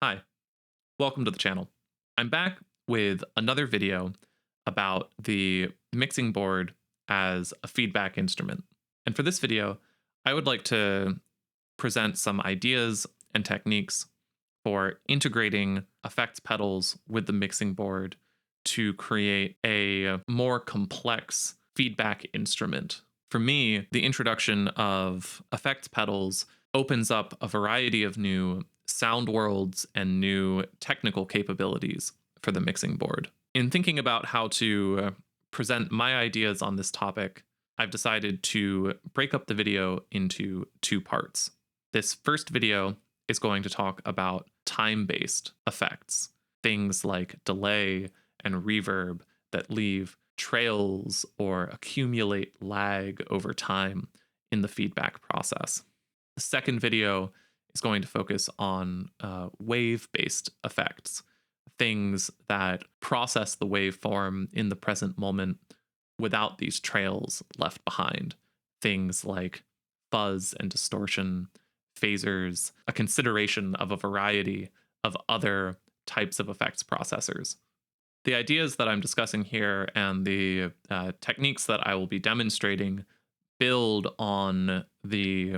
Hi, welcome to the channel. I'm back with another video about the mixing board as a feedback instrument. And for this video, I would like to present some ideas and techniques for integrating effects pedals with the mixing board to create a more complex feedback instrument. For me, the introduction of effects pedals opens up a variety of new sound worlds and new technical capabilities for the mixing board. In thinking about how to present my ideas on this topic, I've decided to break up the video into two parts. This first video is going to talk about time-based effects, things like delay and reverb that leave trails or accumulate lag over time in the feedback process. The second video is going to focus on wave-based effects, things that process the waveform in the present moment without these trails left behind. Things like fuzz and distortion, phasers, a consideration of a variety of other types of effects processors. The ideas that I'm discussing here and the techniques that I will be demonstrating build on the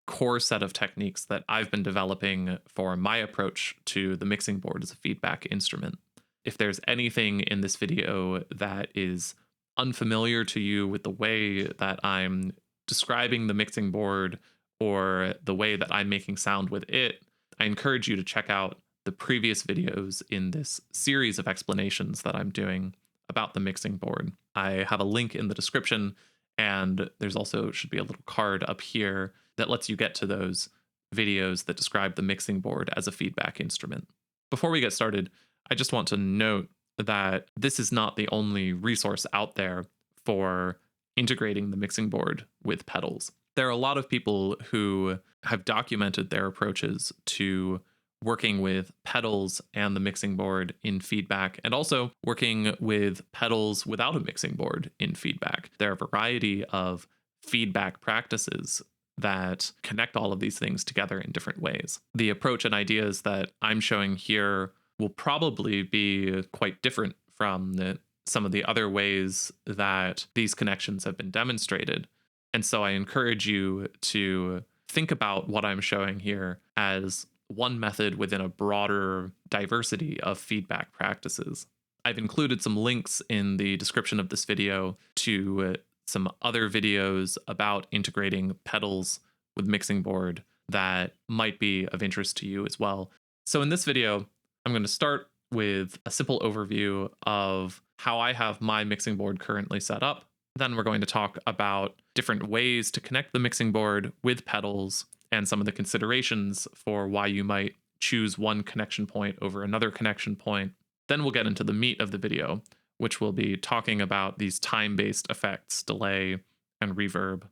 core set of techniques that I've been developing for my approach to the mixing board as a feedback instrument. If there's anything in this video that is unfamiliar to you with the way that I'm describing the mixing board or the way that I'm making sound with it, I encourage you to check out the previous videos in this series of explanations that I'm doing about the mixing board. I have a link in the description, and there's also should be a little card up here that lets you get to those videos that describe the mixing board as a feedback instrument. Before we get started, I just want to note that this is not the only resource out there for integrating the mixing board with pedals. There are a lot of people who have documented their approaches to working with pedals and the mixing board in feedback, and also working with pedals without a mixing board in feedback. There are a variety of feedback practices that connect all of these things together in different ways. The approach and ideas that I'm showing here will probably be quite different from some of the other ways that these connections have been demonstrated. And so I encourage you to think about what I'm showing here as one method within a broader diversity of feedback practices. I've included some links in the description of this video to some other videos about integrating pedals with mixing board that might be of interest to you as well. So in this video, I'm going to start with a simple overview of how I have my mixing board currently set up. Then we're going to talk about different ways to connect the mixing board with pedals and some of the considerations for why you might choose one connection point over another connection point. Then we'll get into the meat of the video, which will be talking about these time-based effects, delay and reverb.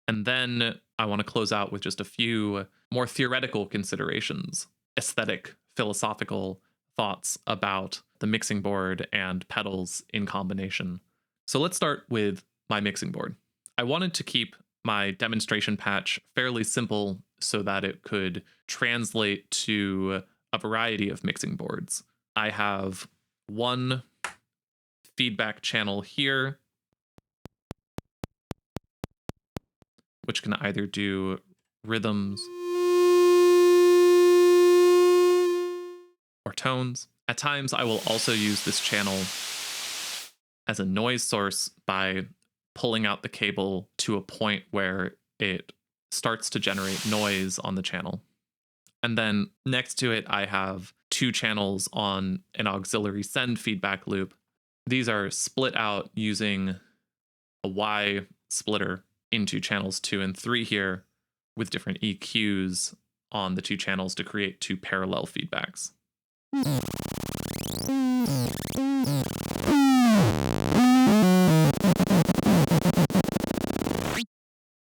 And then I want to close out with just a few more theoretical considerations, aesthetic, philosophical thoughts about the mixing board and pedals in combination. So let's start with my mixing board. I wanted to keep my demonstration patch fairly simple so that it could translate to a variety of mixing boards. I have one feedback channel here, which can either do rhythms or tones. At times, I will also use this channel as a noise source by pulling out the cable to a point where it starts to generate noise on the channel. And then next to it, I have two channels on an auxiliary send feedback loop. These are split out using a Y splitter into channels 2 and 3 here with different EQs on the two channels to create two parallel feedbacks.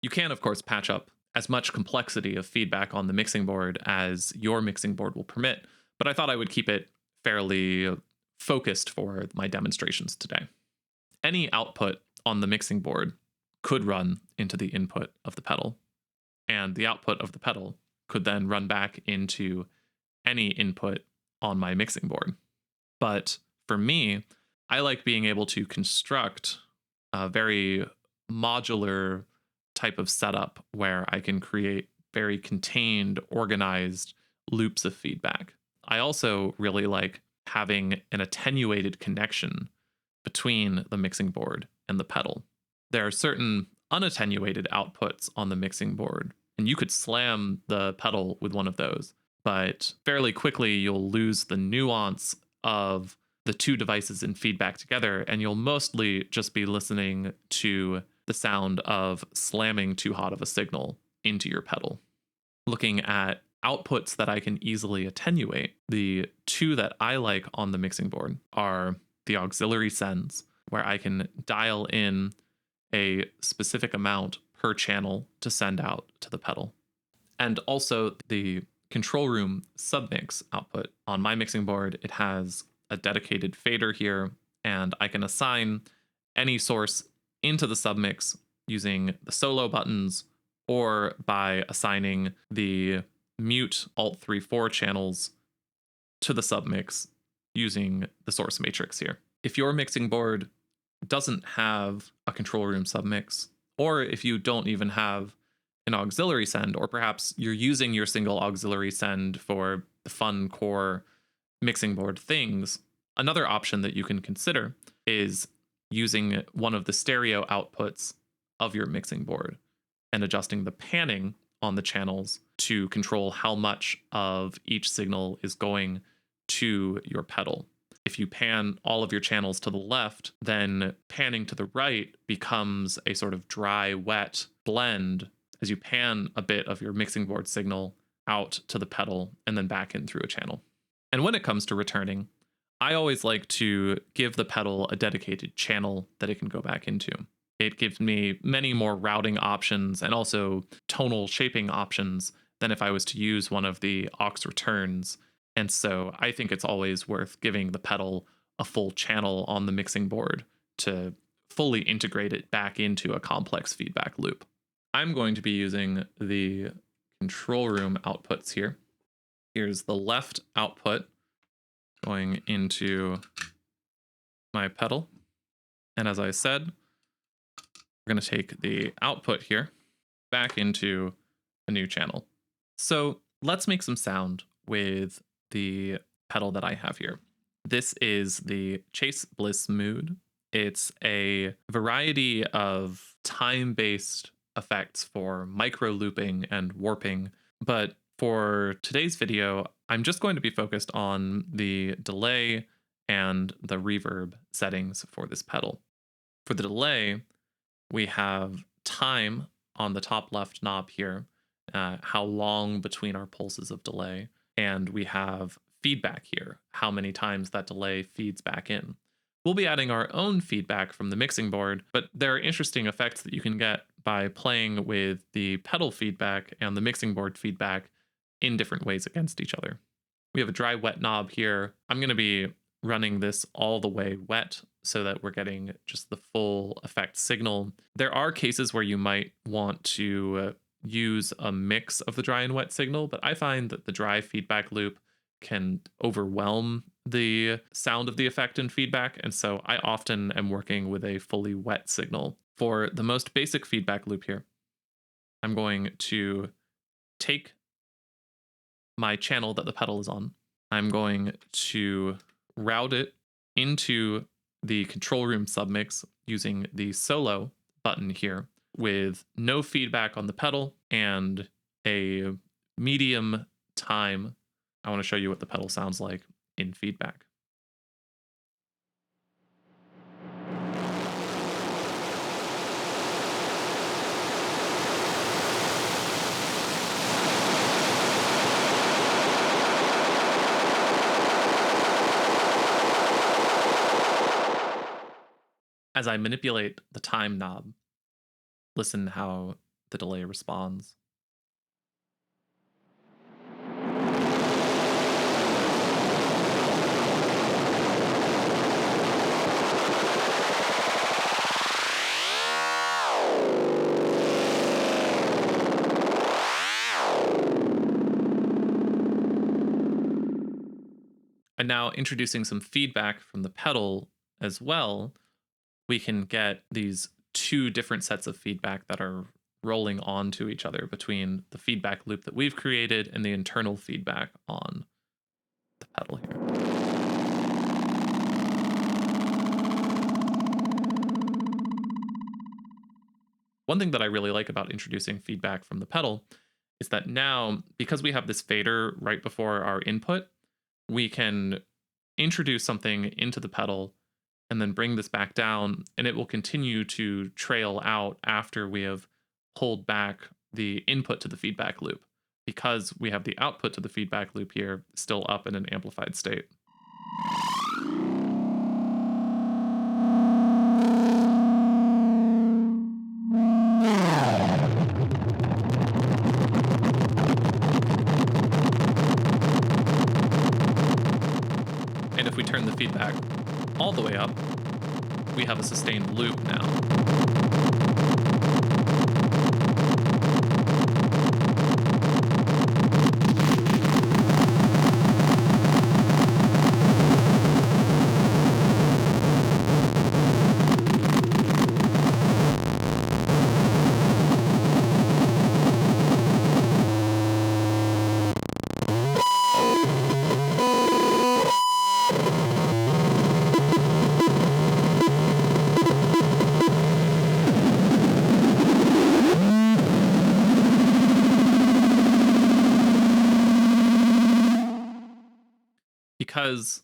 You can, of course, patch up as much complexity of feedback on the mixing board as your mixing board will permit, but I thought I would keep it fairly focused for my demonstrations today. Any output on the mixing board could run into the input of the pedal, and the output of the pedal could then run back into any input on my mixing board. But for me, I like being able to construct a very modular type of setup where I can create very contained, organized loops of feedback. I also really like having an attenuated connection between the mixing board and the pedal. There are certain unattenuated outputs on the mixing board, and you could slam the pedal with one of those, but fairly quickly you'll lose the nuance of the two devices in feedback together, and you'll mostly just be listening to the sound of slamming too hot of a signal into your pedal. Looking at outputs that I can easily attenuate, the two that I like on the mixing board are the auxiliary sends, where I can dial in a specific amount per channel to send out to the pedal. And also the control room submix output. On my mixing board, it has a dedicated fader here, and I can assign any source into the submix using the solo buttons or by assigning the mute Alt-3-4 channels to the submix using the source matrix here. If your mixing board doesn't have a control room submix, or if you don't even have an auxiliary send, or perhaps you're using your single auxiliary send for the fun core mixing board things, another option that you can consider is using one of the stereo outputs of your mixing board and adjusting the panning on the channels to control how much of each signal is going to your pedal. If you pan all of your channels to the left, then panning to the right becomes a sort of dry, wet blend as you pan a bit of your mixing board signal out to the pedal and then back in through a channel. And when it comes to returning, I always like to give the pedal a dedicated channel that it can go back into. It gives me many more routing options and also tonal shaping options than if I was to use one of the aux returns. And so I think it's always worth giving the pedal a full channel on the mixing board to fully integrate it back into a complex feedback loop. I'm going to be using the control room outputs here. Here's the left output going into my pedal. And as I said, we're going to take the output here back into a new channel. So let's make some sound with the pedal that I have here. This is the Chase Bliss Mood. It's a variety of time-based effects for micro looping and warping. But for today's video, I'm just going to be focused on the delay and the reverb settings for this pedal. For the delay, we have time on the top left knob here, how long between our pulses of delay. And we have feedback here, how many times that delay feeds back in. We'll be adding our own feedback from the mixing board, but there are interesting effects that you can get by playing with the pedal feedback and the mixing board feedback in different ways against each other. We have a dry wet knob here. I'm going to be running this all the way wet so that we're getting just the full effect signal. There are cases where you might want to use a mix of the dry and wet signal, but I find that the dry feedback loop can overwhelm the sound of the effect and feedback, and so I often am working with a fully wet signal. For the most basic feedback loop here, I'm going to take my channel that the pedal is on. I'm going to route it into the control room submix using the solo button here with no feedback on the pedal and a medium time. I want to show you what the pedal sounds like in feedback. As I manipulate the time knob, listen how the delay responds. And now introducing some feedback from the pedal as well, we can get these two different sets of feedback that are rolling onto each other between the feedback loop that we've created and the internal feedback on the pedal here. One thing that I really like about introducing feedback from the pedal is that now, because we have this fader right before our input, we can introduce something into the pedal and then bring this back down, and it will continue to trail out after we have pulled back the input to the feedback loop, because we have the output to the feedback loop here still up in an amplified state. And if we turn the feedback all the way up, we have a sustained loop now. Because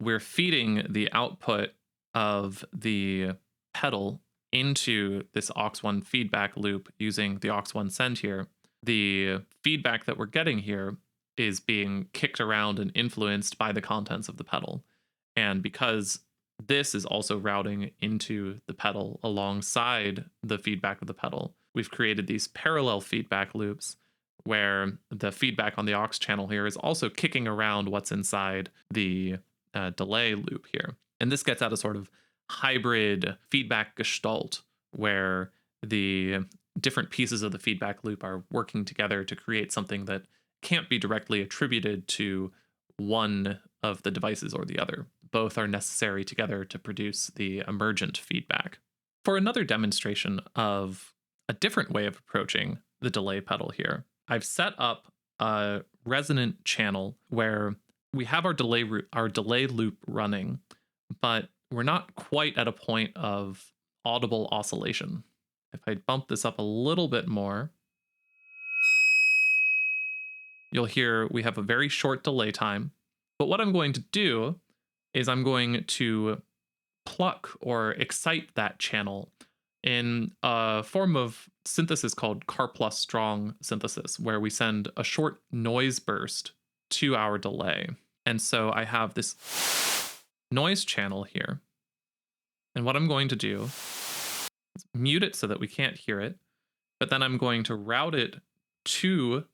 we're feeding the output of the pedal into this aux1 feedback loop using the aux1 send here, the feedback that we're getting here is being kicked around and influenced by the contents of the pedal. And because this is also routing into the pedal alongside the feedback of the pedal, we've created these parallel feedback loops where the feedback on the aux channel here is also kicking around what's inside the delay loop here. And this gets at a sort of hybrid feedback gestalt where the different pieces of the feedback loop are working together to create something that can't be directly attributed to one of the devices or the other. Both are necessary together to produce the emergent feedback. For another demonstration of a different way of approaching the delay pedal here, I've set up a resonant channel where we have our delay loop running, but we're not quite at a point of audible oscillation. If I bump this up a little bit more, you'll hear we have a very short delay time. But what I'm going to do is I'm going to pluck or excite that channel in a form of synthesis called Karplus strong synthesis, where we send a short noise burst to our delay. And so I have this noise channel here. And what I'm going to do is mute it so that we can't hear it. But then I'm going to route it to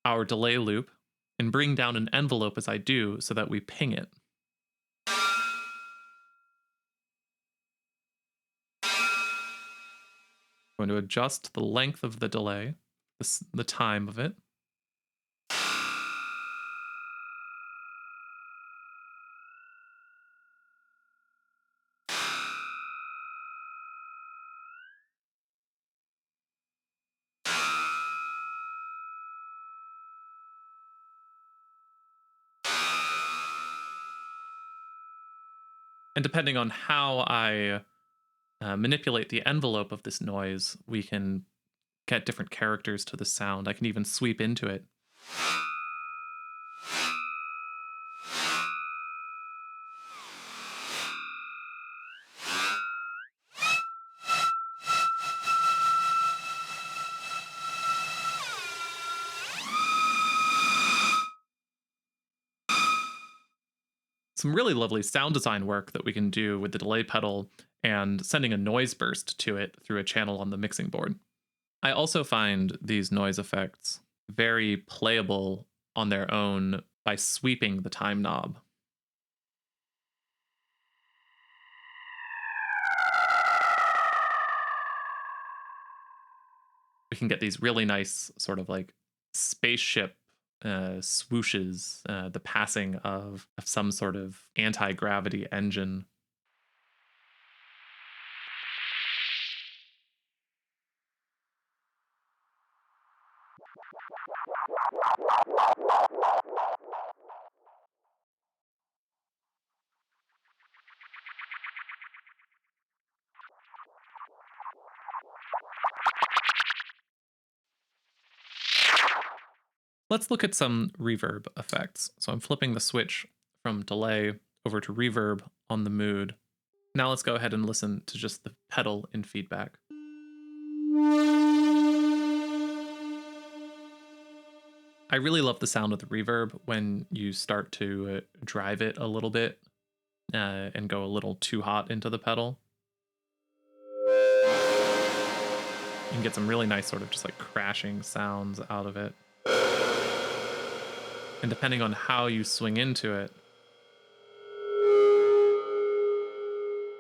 our delay loop and bring down an envelope as I do so that we ping it. I'm going to adjust the length of the delay, the time of it. And depending on how I manipulate the envelope of this noise, we can get different characters to the sound. I can even sweep into it. Some really lovely sound design work that we can do with the delay pedal and sending a noise burst to it through a channel on the mixing board. I also find these noise effects very playable on their own by sweeping the time knob. We can get these really nice sort of like spaceship swooshes, the passing of some sort of anti-gravity engine. Let's look at some reverb effects. So I'm flipping the switch from delay over to reverb on the mood. Now let's go ahead and listen to just the pedal in feedback. I really love the sound of the reverb when you start to drive it a little bit and go a little too hot into the pedal. You can get some really nice sort of just like crashing sounds out of it. And depending on how you swing into it,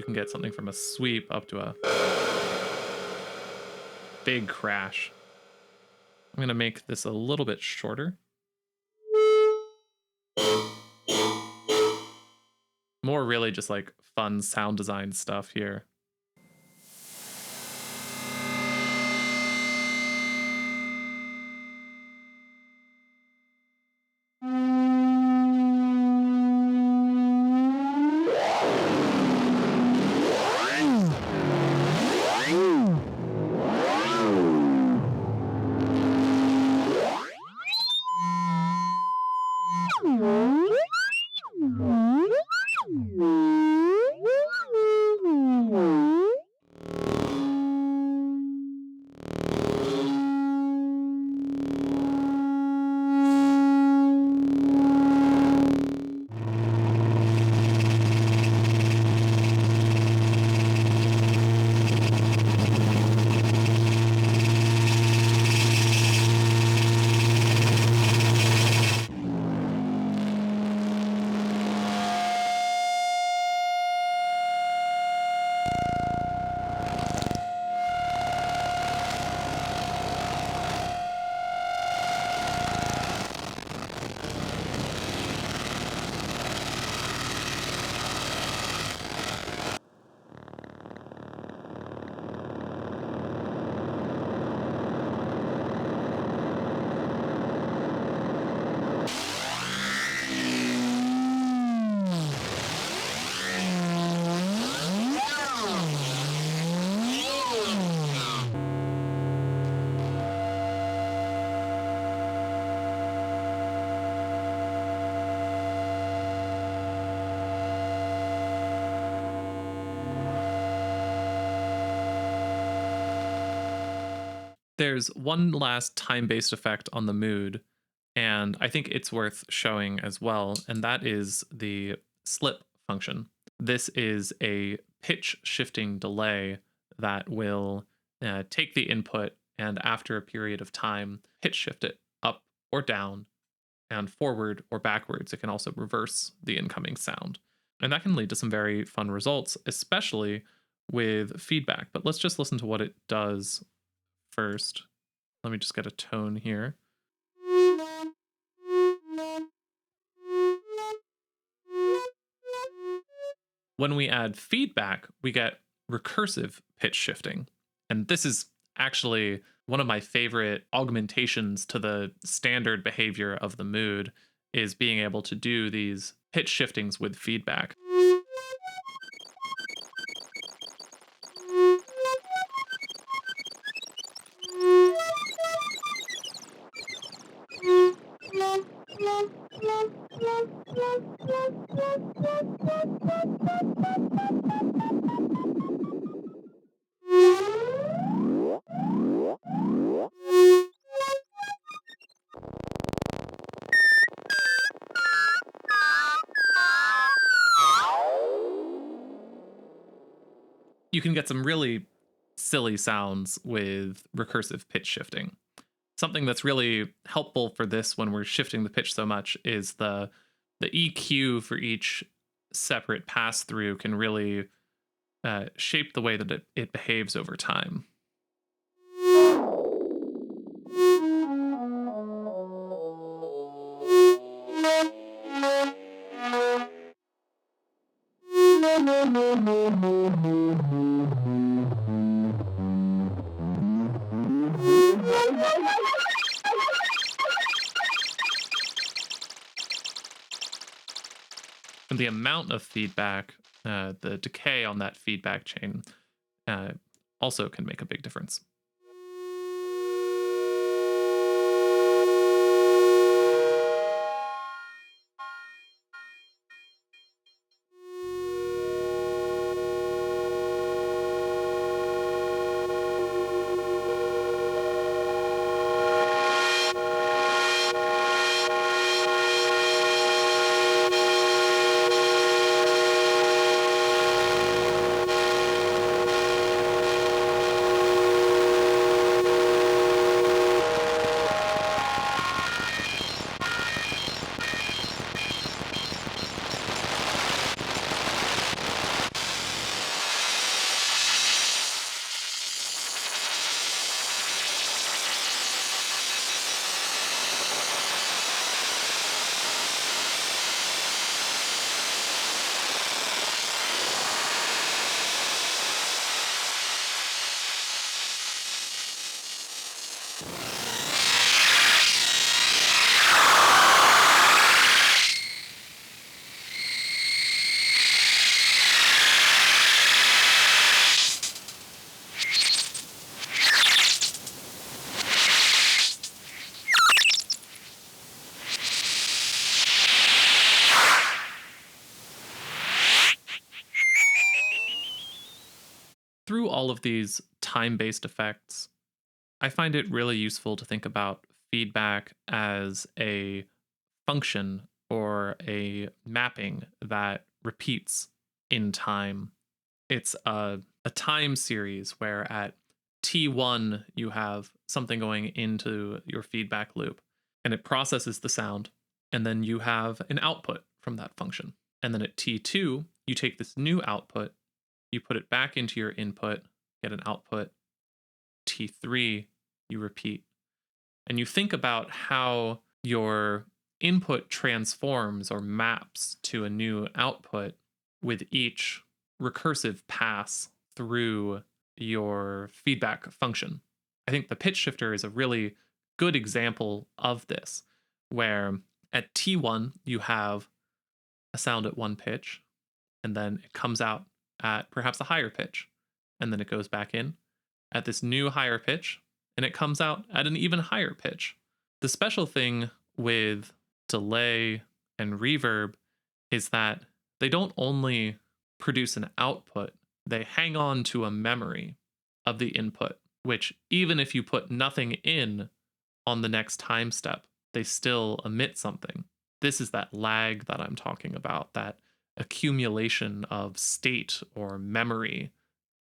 you can get something from a sweep up to a big crash. I'm going to make this a little bit shorter. More really just like fun sound design stuff here. There's one last time-based effect on the mood, and I think it's worth showing as well, and that is the slip function. This is a pitch shifting delay that will take the input and after a period of time, pitch shift it up or down and forward or backwards. It can also reverse the incoming sound. And that can lead to some very fun results, especially with feedback. But let's just listen to what it does first. Let me just get a tone here. When we add feedback, we get recursive pitch shifting. And this is actually one of my favorite augmentations to the standard behavior of the mood, is being able to do these pitch shiftings with feedback. You can get some really silly sounds with recursive pitch shifting. Something that's really helpful for this when we're shifting the pitch so much is the EQ for each separate pass through can really shape the way that it behaves over time. And the amount of feedback, the decay on that feedback chain, also can make a big difference. Through all of these time-based effects, I find it really useful to think about feedback as a function or a mapping that repeats in time. It's a time series where at T1 you have something going into your feedback loop and it processes the sound, and then you have an output from that function. And then at T2, you take this new output, you put it back into your input, get an output. T3, you repeat. And you think about how your input transforms or maps to a new output with each recursive pass through your feedback function. I think the pitch shifter is a really good example of this, where at T1, you have a sound at one pitch, and then it comes out at perhaps a higher pitch, and then it goes back in at this new higher pitch, and it comes out at an even higher pitch. The special thing with delay and reverb is that they don't only produce an output, they hang on to a memory of the input, which even if you put nothing in on the next time step, they still emit something. This is that lag that I'm talking about, that accumulation of state or memory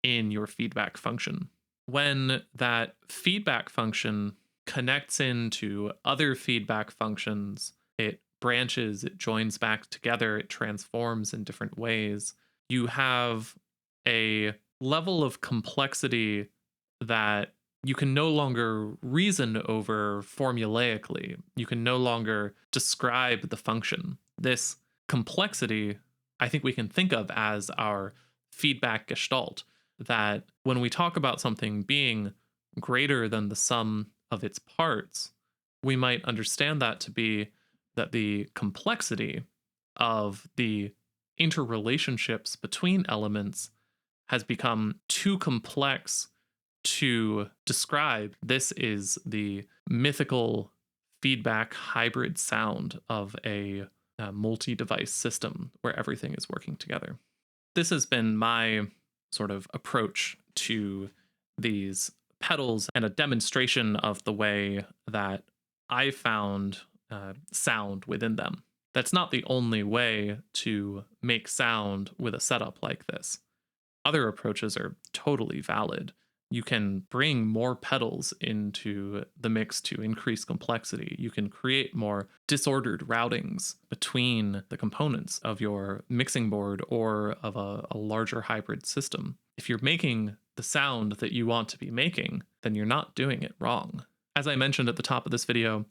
in your feedback function. When that feedback function connects into other feedback functions, it branches, it joins back together, it transforms in different ways. You have a level of complexity that you can no longer reason over formulaically. You can no longer describe the function. This complexity, I think we can think of as our feedback gestalt, that when we talk about something being greater than the sum of its parts, we might understand that to be that the complexity of the interrelationships between elements has become too complex to describe. This is the mythical feedback hybrid sound of a multi-device system where everything is working together. This has been my sort of approach to these pedals and a demonstration of the way that I found sound within them. That's not the only way to make sound with a setup like this. Other approaches are totally valid. You can bring more pedals into the mix to increase complexity. You can create more disordered routings between the components of your mixing board or of a larger hybrid system. If you're making the sound that you want to be making, then you're not doing it wrong. As I mentioned at the top of this video,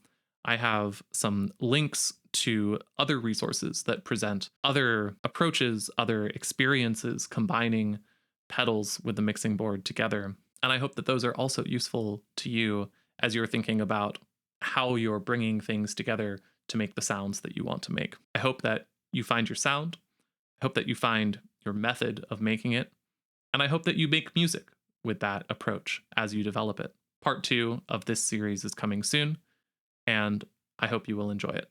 I have some links to other resources that present other approaches, other experiences combining pedals with the mixing board together. And I hope that those are also useful to you as you're thinking about how you're bringing things together to make the sounds that you want to make. I hope that you find your sound. I hope that you find your method of making it. And I hope that you make music with that approach as you develop it. Part 2 of this series is coming soon, and I hope you will enjoy it.